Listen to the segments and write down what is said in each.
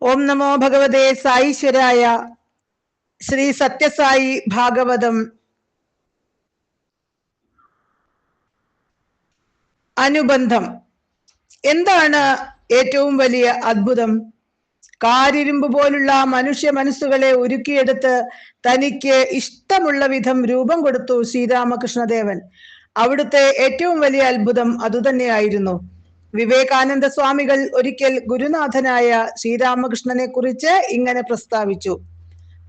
ഓം നമോ ഭഗവതേ സായീശ്വരായ. ശ്രീ സത്യസായി ഭാഗവതം അനുബന്ധം. എന്താണ് ഏറ്റവും വലിയ അത്ഭുതം? കാരിരുമ്പ് പോലുള്ള മനുഷ്യ മനസ്സുകളെ ഉരുക്കിയെടുത്ത് തനിക്ക് ഇഷ്ടമുള്ള വിധം രൂപം കൊടുത്തു ശ്രീരാമകൃഷ്ണദേവൻ. അവിടുത്തെ ഏറ്റവും വലിയ അത്ഭുതം അതുതന്നെയായിരുന്നു. വിവേകാനന്ദ സ്വാമികൾ ഒരിക്കൽ ഗുരുനാഥനായ ശ്രീരാമകൃഷ്ണനെ കുറിച്ച് ഇങ്ങനെ പ്രസ്താവിച്ചു: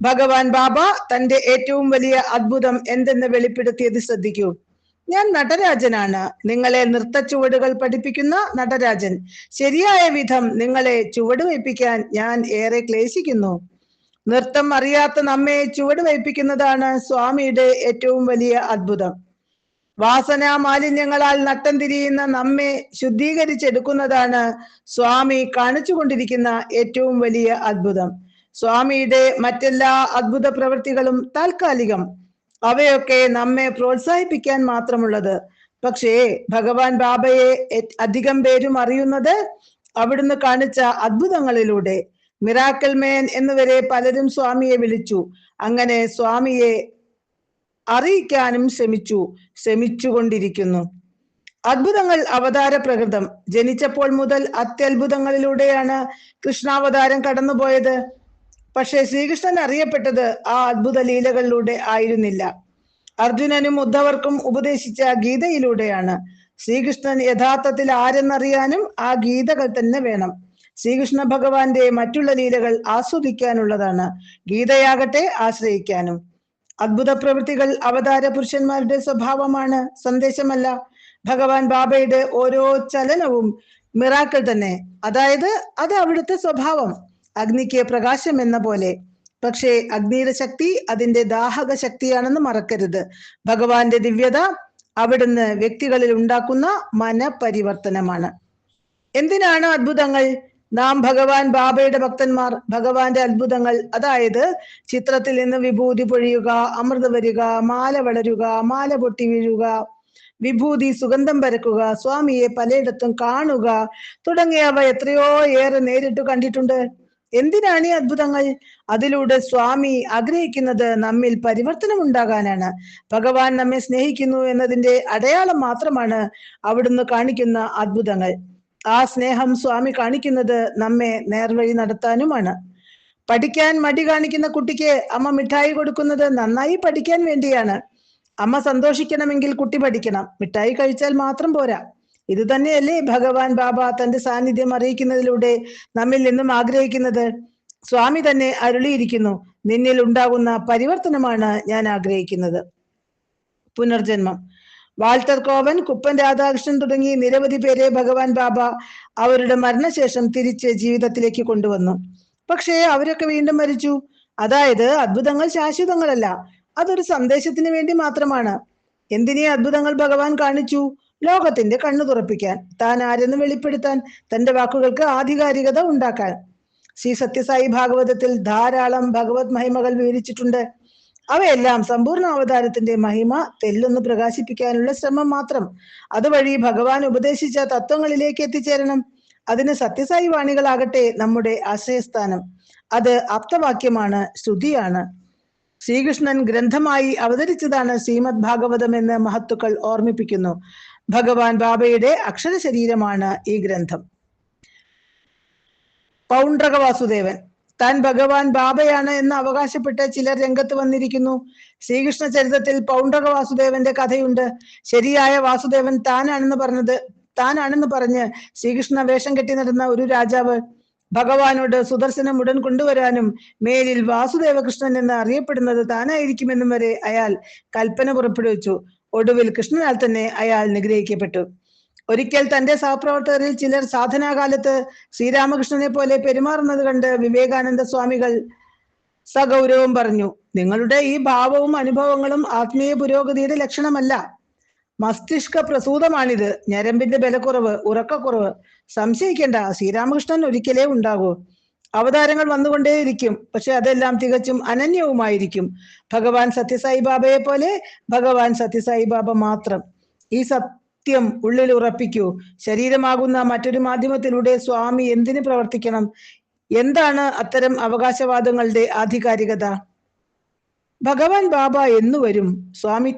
ഭഗവാൻ ബാബ തന്റെ ഏറ്റവും വലിയ അത്ഭുതം എന്തെന്ന് വെളിപ്പെടുത്തിയത് ശ്രദ്ധിക്കൂ. ഞാൻ നടരാജനാണ്, നിങ്ങളെ നൃത്ത ചുവടുകൾ പഠിപ്പിക്കുന്ന നടരാജൻ. ശരിയായ വിധം നിങ്ങളെ ചുവട് വയ്പ്പിക്കാൻ ഞാൻ ഏറെ ക്ലേശിക്കുന്നു. നൃത്തം അറിയാത്ത നമ്മെ ചുവട് വയ്പ്പിക്കുന്നതാണ് സ്വാമിയുടെ ഏറ്റവും വലിയ അത്ഭുതം. വാസനാ മാലിന്യങ്ങളാൽ നട്ടം തിരിയുന്ന നമ്മെ ശുദ്ധീകരിച്ചെടുക്കുന്നതാണ് സ്വാമി കാണിച്ചുകൊണ്ടിരിക്കുന്ന ഏറ്റവും വലിയ അത്ഭുതം. സ്വാമിയുടെ മറ്റെല്ലാ അത്ഭുത പ്രവൃത്തികളും താൽക്കാലികം, അവയൊക്കെ നമ്മെ പ്രോത്സാഹിപ്പിക്കാൻ മാത്രമുള്ളത്. പക്ഷേ ഭഗവാൻ ബാബയെ അധികം പേരും അറിയുന്നത് അവിടുന്ന് കാണിച്ച അത്ഭുതങ്ങളിലൂടെ. മിറാക്കിൾ മേൻ എന്നുവരെ പലരും സ്വാമിയെ വിളിച്ചു. അങ്ങനെ സ്വാമിയെ അറിയിക്കാനും ശ്രമിച്ചുകൊണ്ടിരിക്കുന്നു. അത്ഭുതങ്ങൾ അവതാര പ്രകൃതം. ജനിച്ചപ്പോൾ മുതൽ അത്യത്ഭുതങ്ങളിലൂടെയാണ് കൃഷ്ണാവതാരം കടന്നുപോയത്. പക്ഷേ ശ്രീകൃഷ്ണൻ അറിയപ്പെട്ടത് ആ അത്ഭുത ലീലകളിലൂടെ ആയിരുന്നില്ല. അർജുനനും ഉദ്ധവർക്കും ഉപദേശിച്ച ഗീതയിലൂടെയാണ്. ശ്രീകൃഷ്ണൻ യഥാർത്ഥത്തിൽ ആരെന്നറിയാനും ആ ഗീതകൾ തന്നെ വേണം. ശ്രീകൃഷ്ണ ഭഗവാന്റെ മറ്റുള്ള ലീലകൾ ആസ്വദിക്കാനുള്ളതാണ്, ഗീതയാകട്ടെ ആശ്രയിക്കാനും. അത്ഭുത പ്രവൃത്തികൾ അവതാര പുരുഷന്മാരുടെ സ്വഭാവമാണ്, സന്ദേശമല്ല. ഭഗവാൻ ബാബയുടെ ഓരോ ചലനവും മിറാക്കിൾ തന്നെ, അതായത് അത് അവിടുത്തെ സ്വഭാവം. അഗ്നിക്ക് പ്രകാശം എന്ന പോലെ. പക്ഷേ അഗ്നിയുടെ ശക്തി അതിന്റെ ദാഹക ശക്തിയാണെന്ന് മറക്കരുത്. ഭഗവാന്റെ ദിവ്യത അവിടുന്ന് വ്യക്തികളിൽ ഉണ്ടാക്കുന്ന മനപരിവർത്തനമാണ്. എന്തിനാണ് അത്ഭുതങ്ങൾ? നാം ഭഗവാൻ ബാബയുടെ ഭക്തന്മാർ ഭഗവാന്റെ അത്ഭുതങ്ങൾ, അതായത് ചിത്രത്തിൽ നിന്ന് വിഭൂതി പൊഴിയുക, അമൃത വരിക, മാല വളരുക, മാല പൊട്ടി വീഴുക, വിഭൂതി സുഗന്ധം പരക്കുക, സ്വാമിയെ പലയിടത്തും കാണുക തുടങ്ങിയവ എത്രയോ ഏറെ നേരിട്ട് കണ്ടിട്ടുണ്ട്. എന്തിനാണ് ഈ അത്ഭുതങ്ങൾ? അതിലൂടെ സ്വാമി ആഗ്രഹിക്കുന്നത് നമ്മിൽ പരിവർത്തനം ഉണ്ടാകാനാണ്. ഭഗവാൻ നമ്മെ സ്നേഹിക്കുന്നു എന്നതിന്റെ അടയാളം മാത്രമാണ് അവിടുന്ന് കാണിക്കുന്ന അത്ഭുതങ്ങൾ. ആ സ്നേഹം സ്വാമി കാണിക്കുന്നത് നമ്മെ നേർവഴി നടത്താനുമാണ്. പഠിക്കാൻ മടി കാണിക്കുന്ന കുട്ടിക്ക് അമ്മ മിഠായി കൊടുക്കുന്നത് നന്നായി പഠിക്കാൻ വേണ്ടിയാണ്. അമ്മ സന്തോഷിക്കണമെങ്കിൽ കുട്ടി പഠിക്കണം, മിഠായി കഴിച്ചാൽ മാത്രം പോരാ. ഇത് തന്നെയല്ലേ ഭഗവാൻ ബാബ തന്റെ സാന്നിധ്യം അറിയിക്കുന്നതിലൂടെ നമ്മിൽ നിന്നും ആഗ്രഹിക്കുന്നത്? സ്വാമി തന്നെ അരുളിയിരിക്കുന്നു: നിന്നിൽ ഉണ്ടാകുന്ന പരിവർത്തനമാണ് ഞാൻ ആഗ്രഹിക്കുന്നത്. പുനർജന്മം. വാൾട്ടർ കോവൻ, കുപ്പൻ രാധാകൃഷ്ണൻ തുടങ്ങി നിരവധി പേരെ ഭഗവാൻ ബാബ അവരുടെ മരണശേഷം തിരിച്ച് ജീവിതത്തിലേക്ക് കൊണ്ടുവന്നു. പക്ഷേ അവരൊക്കെ വീണ്ടും മരിച്ചു. അതായത് അത്ഭുതങ്ങൾ ശാശ്വതങ്ങളല്ല, അതൊരു സന്ദേശത്തിന് വേണ്ടി മാത്രമാണ്. എന്തിനീ അത്ഭുതങ്ങൾ ഭഗവാൻ കാണിച്ചു? ലോകത്തിന്റെ കണ്ണു തുറപ്പിക്കാൻ, താൻ ആരെന്ന് വെളിപ്പെടുത്താൻ, തന്റെ വാക്കുകൾക്ക് ആധികാരികത ഉണ്ടാക്കാൻ. ശ്രീ സത്യസായി ഭാഗവതത്തിൽ ധാരാളം ഭഗവത് മഹിമകൾ വിവരിച്ചിട്ടുണ്ട്. അവയെല്ലാം സമ്പൂർണ്ണ അവതാരത്തിന്റെ മഹിമ തെല്ലൊന്ന് പ്രകാശിപ്പിക്കാനുള്ള ശ്രമം മാത്രം. അതുവഴി ഭഗവാൻ ഉപദേശിച്ച തത്വങ്ങളിലേക്ക് എത്തിച്ചേരണം. അതിന് സത്യസായി വാണികളാകട്ടെ നമ്മുടെ ആശ്രയസ്ഥാനം. അത് ആപ്തവാക്യമാണ്, ശ്രുതിയാണ്. ശ്രീകൃഷ്ണൻ ഗ്രന്ഥമായി അവതരിച്ചതാണ് ശ്രീമദ് ഭാഗവതം എന്ന് മഹത്തുക്കൾ ഓർമ്മിപ്പിക്കുന്നു. ഭഗവാൻ ബാബയുടെ അക്ഷര ശരീരമാണ് ഈ ഗ്രന്ഥം. പൗണ്ഡ്രക വാസുദേവൻ. താൻ ഭഗവാൻ ബാബയാണ് എന്ന് അവകാശപ്പെട്ട് ചിലർ രംഗത്ത് വന്നിരിക്കുന്നു. ശ്രീകൃഷ്ണ ചരിത്രത്തിൽ പൗണ്ഡ്രക വാസുദേവന്റെ കഥയുണ്ട്. ശരിയായ വാസുദേവൻ താനാണെന്ന് പറഞ്ഞ് ശ്രീകൃഷ്ണ വേഷം കെട്ടി നടന്ന ഒരു രാജാവ് ഭഗവാനോട് സുദർശനം ഉടൻ കൊണ്ടുവരാനും മേലിൽ വാസുദേവകൃഷ്ണൻ എന്ന് അറിയപ്പെടുന്നത് താനായിരിക്കുമെന്നും വരെ അയാൾ കൽപ്പന പുറപ്പെടുവിച്ചു. ഒടുവിൽ കൃഷ്ണനാൽ തന്നെ അയാൾ നിഗ്രഹിക്കപ്പെട്ടു. ഒരിക്കൽ തന്റെ സഹപ്രവർത്തകരിൽ ചിലർ സാധനാകാലത്ത് ശ്രീരാമകൃഷ്ണനെ പോലെ പെരുമാറുന്നത് കണ്ട് വിവേകാനന്ദ സ്വാമികൾ സഗൗരവം പറഞ്ഞു: നിങ്ങളുടെ ഈ ഭാവവും അനുഭവങ്ങളും ആത്മീയ പുരോഗതിയുടെ ലക്ഷണമല്ല. മസ്തിഷ്ക പ്രസൂതമാണിത്. ഞരമ്പിന്റെ ബലക്കുറവ്, ഉറക്കക്കുറവ്. സംശയിക്കേണ്ട, ശ്രീരാമകൃഷ്ണൻ ഒരിക്കലേ ഉണ്ടാകൂ. അവതാരങ്ങൾ വന്നുകൊണ്ടേയിരിക്കും, പക്ഷെ അതെല്ലാം തികച്ചും അനന്യവുമായിരിക്കും. ഭഗവാൻ സത്യസായി ബാബയെ പോലെ ഭഗവാൻ സത്യസായി ബാബ മാത്രം. ഈ സത്യം ഉള്ളിൽ ഉറപ്പിക്കൂ. ശരീരമാകുന്ന മറ്റൊരു മാധ്യമത്തിലൂടെ സ്വാമി എന്തിനു പ്രവർത്തിക്കണം? എന്താണ് അത്തരം അവകാശവാദങ്ങളുടെ ആധികാരികത? ഭഗവാൻ ബാബ എന്നു വരും, സ്വാമി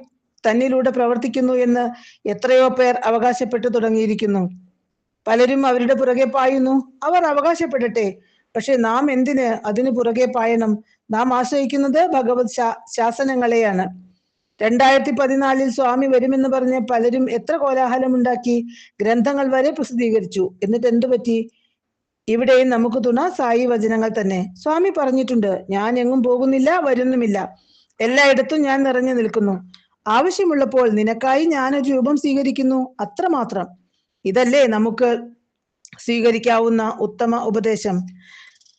തന്നിലൂടെ പ്രവർത്തിക്കുന്നു എന്ന് എത്രയോ പേർ അവകാശപ്പെട്ടു തുടങ്ങിയിരിക്കുന്നു. പലരും അവരുടെ പുറകെ പായുന്നു. അവർ അവകാശപ്പെടട്ടെ. പക്ഷെ നാം എന്തിന് അതിനു പുറകെ പായണം? നാം ആശ്രയിക്കുന്നത് ഭഗവത് ശാസനങ്ങളെയാണ്. 2014 സ്വാമി വരുമെന്ന് പറഞ്ഞ് പലരും എത്ര കോലാഹലമുണ്ടാക്കി, ഗ്രന്ഥങ്ങൾ വരെ പ്രസിദ്ധീകരിച്ചു. എന്നിട്ട് എന്തു പറ്റി? ഇവിടെയും നമുക്ക് തുണ സായി വചനങ്ങൾ തന്നെ. സ്വാമി പറഞ്ഞിട്ടുണ്ട്, ഞാൻ എങ്ങും പോകുന്നില്ല, വരുന്നുമില്ല, എല്ലായിടത്തും ഞാൻ നിറഞ്ഞു നിൽക്കുന്നു. ആവശ്യമുള്ളപ്പോൾ നിനക്കായി ഞാനൊരു രൂപം സ്വീകരിക്കുന്നു, അത്രമാത്രം. ഇതല്ലേ നമുക്ക് സ്വീകരിക്കാവുന്ന ഉത്തമ ഉപദേശം.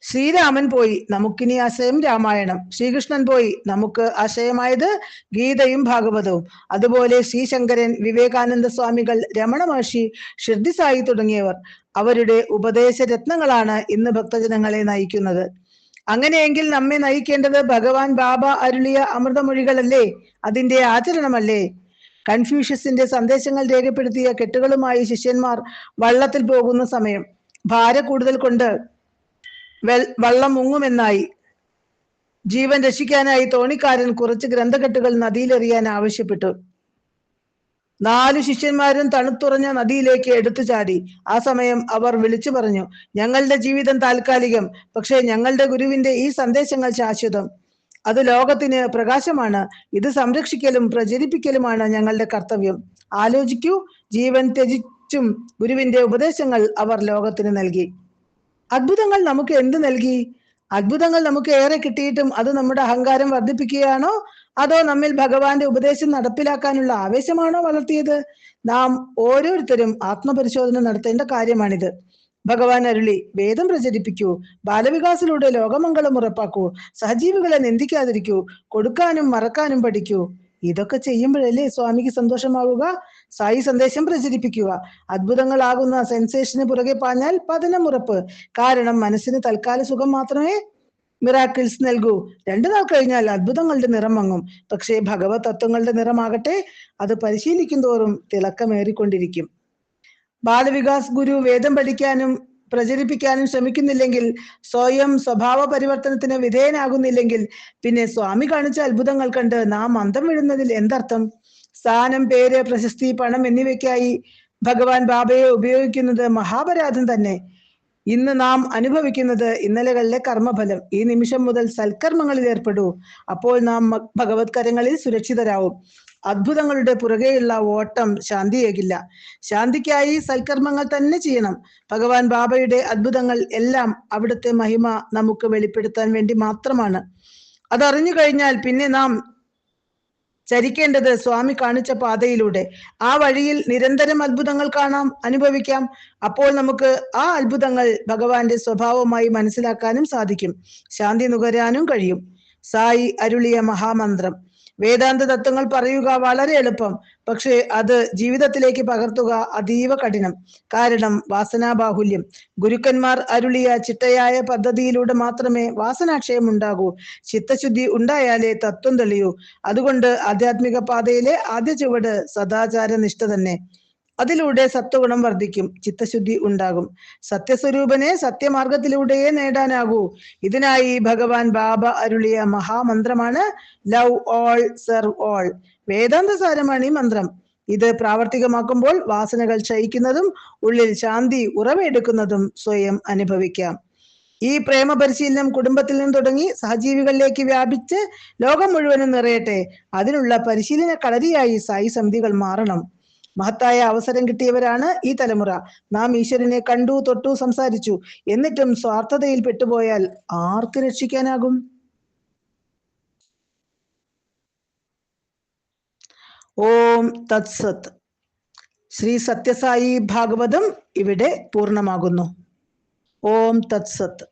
ശ്രീരാമൻ പോയി, നമുക്കിനി ആശയം രാമായണം. ശ്രീകൃഷ്ണൻ പോയി, നമുക്ക് ആശയമായത് ഗീതയും ഭാഗവതവും. അതുപോലെ ശ്രീശങ്കരൻ, വിവേകാനന്ദ സ്വാമികൾ, രമണ മഹർഷി, ഷിർദി സായി തുടങ്ങിയവർ, അവരുടെ ഉപദേശ രത്നങ്ങളാണ് ഇന്ന് ഭക്തജനങ്ങളെ നയിക്കുന്നത്. അങ്ങനെയെങ്കിൽ നമ്മെ നയിക്കേണ്ടത് ഭഗവാൻ ബാബ അരുളിയ അമൃതമൊഴികളല്ലേ, അതിന്റെ ആചരണമല്ലേ? കൺഫ്യൂഷ്യസിന്റെ സന്ദേശങ്ങൾ രേഖപ്പെടുത്തിയ കെട്ടുകളുമായി ശിഷ്യന്മാർ വള്ളത്തിൽ പോകുന്ന സമയം ഭാര കൂടുതൽ കൊണ്ട് വള്ളം മുങ്ങുമെന്നായി. ജീവൻ രക്ഷിക്കാനായി തോണിക്കാരൻ കുറച്ച് ഗ്രന്ഥകെട്ടുകൾ നദിയിലെറിയാൻ ആവശ്യപ്പെട്ടു. 4 ശിഷ്യന്മാരും തണുത്തുറഞ്ഞ നദിയിലേക്ക് എടുത്തു ചാടി. ആ സമയം അവർ വിളിച്ചു പറഞ്ഞു, ഞങ്ങളുടെ ജീവിതം താൽക്കാലികം, പക്ഷേ ഞങ്ങളുടെ ഗുരുവിന്റെ ഈ സന്ദേശങ്ങൾ ശാശ്വതം. അത് ലോകത്തിന് പ്രകാശമാണ്. ഇത് സംരക്ഷിക്കലും പ്രചരിപ്പിക്കലുമാണ് ഞങ്ങളുടെ കർത്തവ്യം. ആലോചിക്കൂ, ജീവൻ ത്യജിച്ചും ഗുരുവിന്റെ ഉപദേശങ്ങൾ അവർ ലോകത്തിന് നൽകി. അത്ഭുതങ്ങൾ നമുക്ക് എന്ത് നൽകി? അത്ഭുതങ്ങൾ നമുക്ക് ഏറെ കിട്ടിയിട്ടും അത് നമ്മുടെ അഹങ്കാരം വർദ്ധിപ്പിക്കുകയാണോ, അതോ നമ്മിൽ ഭഗവാന്റെ ഉപദേശം നടപ്പിലാക്കാനുള്ള ആവേശമാണോ വളർത്തിയത്? നാം ഓരോരുത്തരും ആത്മപരിശോധന നടത്തേണ്ട കാര്യമാണിത്. ഭഗവാൻ അരുളി, വേദം പ്രചരിപ്പിക്കൂ, ബാലവികാസിലൂടെ ലോകമംഗളം ഉറപ്പാക്കൂ, സഹജീവികളെ നിന്ദിക്കാതിരിക്കൂ, കൊടുക്കാനും മറക്കാനും പഠിക്കൂ. ഇതൊക്കെ ചെയ്യുമ്പോഴല്ലേ സ്വാമിക്ക് സന്തോഷമാവുക? സായി സന്ദേശം പ്രചരിപ്പിക്കുക. അത്ഭുതങ്ങളാകുന്ന സെൻസേഷന് പുറകെ പാഞ്ഞാൽ പതനം ഉറപ്പ്. കാരണം മനസ്സിന് തൽക്കാല സുഖം മാത്രമേ മിറാക്കിൾസ് നൽകൂ. 2 നാൾ കഴിഞ്ഞാൽ അത്ഭുതങ്ങളുടെ നിറം മങ്ങും. പക്ഷേ ഭഗവത് തത്വങ്ങളുടെ നിറമാകട്ടെ, അത് പരിശീലിക്കും തോറും തിളക്കമേറിക്കൊണ്ടിരിക്കും. ബാലവികാസ് ഗുരു വേദം പഠിക്കാനും പ്രചരിപ്പിക്കാനും ശ്രമിക്കുന്നില്ലെങ്കിൽ, സ്വയം സ്വഭാവ പരിവർത്തനത്തിന് വിധേയനാകുന്നില്ലെങ്കിൽ, പിന്നെ സ്വാമി കാണിച്ച അത്ഭുതങ്ങൾ കണ്ട് നാം അന്തം വിടുന്നതിൽ എന്തർത്ഥം? സ്ഥാനം, പേര്, പ്രശസ്തി, പണം എന്നിവയ്ക്കായി ഭഗവാൻ ബാബയെ ഉപയോഗിക്കുന്നത് മഹാപരാധം തന്നെ. ഇന്ന് നാം അനുഭവിക്കുന്നത് ഇന്നലകളിലെ കർമ്മഫലം. ഈ നിമിഷം മുതൽ സൽക്കർമ്മങ്ങളിൽ ഏർപ്പെടൂ. അപ്പോൾ നാം ഭഗവത് കരങ്ങളിൽ സുരക്ഷിതരാവും. അത്ഭുതങ്ങളുടെ പുറകെയുള്ള ഓട്ടം ശാന്തിയേകില്ല. ശാന്തിക്കായി സൽക്കർമ്മങ്ങൾ തന്നെ ചെയ്യണം. ഭഗവാൻ ബാബയുടെ അത്ഭുതങ്ങൾ എല്ലാം അവിടുത്തെ മഹിമ നമുക്ക് വെളിപ്പെടുത്താൻ വേണ്ടി മാത്രമാണ്. അതറിഞ്ഞു കഴിഞ്ഞാൽ പിന്നെ നാം ചരിക്കേണ്ടത് സ്വാമി കാണിച്ച പാതയിലൂടെ. ആ വഴിയിൽ നിരന്തരം അത്ഭുതങ്ങൾ കാണാം, അനുഭവിക്കാം. അപ്പോൾ നമുക്ക് ആ അത്ഭുതങ്ങൾ ഭഗവാന്റെ സ്വഭാവമായി മനസ്സിലാക്കാനും സാധിക്കും, ശാന്തി നുകരാനും കഴിയും. സായി അരുളിയ മഹാമന്ത്രം. വേദാന്ത തത്വങ്ങൾ പറയുക വളരെ എളുപ്പം, പക്ഷേ അത് ജീവിതത്തിലേക്ക് പകർത്തുക അതീവ കഠിനം. കാരണം വാസനാബാഹുല്യം. ഗുരുക്കന്മാർ അരുളിയ ചിട്ടയായ പദ്ധതിയിലൂടെ മാത്രമേ വാസനാക്ഷയം ഉണ്ടാകൂ. ചിത്തശുദ്ധി ഉണ്ടായാലേ തത്വം തെളിയൂ. അതുകൊണ്ട് ആധ്യാത്മിക പാതയിലെ ആദ്യ ചുവട് സദാചാര നിഷ്ഠ തന്നെ. അതിലൂടെ സത്വഗുണം വർദ്ധിക്കും, ചിത്തശുദ്ധി ഉണ്ടാകും. സത്യസ്വരൂപനെ സത്യമാർഗത്തിലൂടെയേ നേടാനാകൂ. ഇതിനായി ഭഗവാൻ ബാബ അരുളിയ മഹാമന്ത്രമാണ് ലവ് ഓൾ സെർവ് ഓൾ. വേദാന്ത സാരമാണ് ഈ മന്ത്രം. ഇത് പ്രാവർത്തികമാക്കുമ്പോൾ വാസനകൾ ക്ഷയിക്കുന്നതും ഉള്ളിൽ ശാന്തി ഉറവെടുക്കുന്നതും സ്വയം അനുഭവിക്കാം. ഈ പ്രേമ പരിശീലനം കുടുംബത്തിൽ നിന്ന് തുടങ്ങി സഹജീവികളിലേക്ക് വ്യാപിച്ച് ലോകം മുഴുവനും നിറയട്ടെ. അതിനുള്ള പരിശീലന കളരിയായി സായി സമിതികൾ മാറണം. മഹത്തായ അവസരം കിട്ടിയവരാണ് ഈ തലമുറ. നാം ഈശ്വരനെ കണ്ടു, തൊട്ടു, സംസാരിച്ചു. എന്നിട്ടും സ്വാർത്ഥതയിൽ പെട്ടുപോയാൽ ആർക്ക് രക്ഷിക്കാനാകും? ഓം തത്സത്. ശ്രീ സത്യസായി ഭാഗവതം ഇവിടെ പൂർണ്ണമാകുന്നു. ഓം തത്സത്.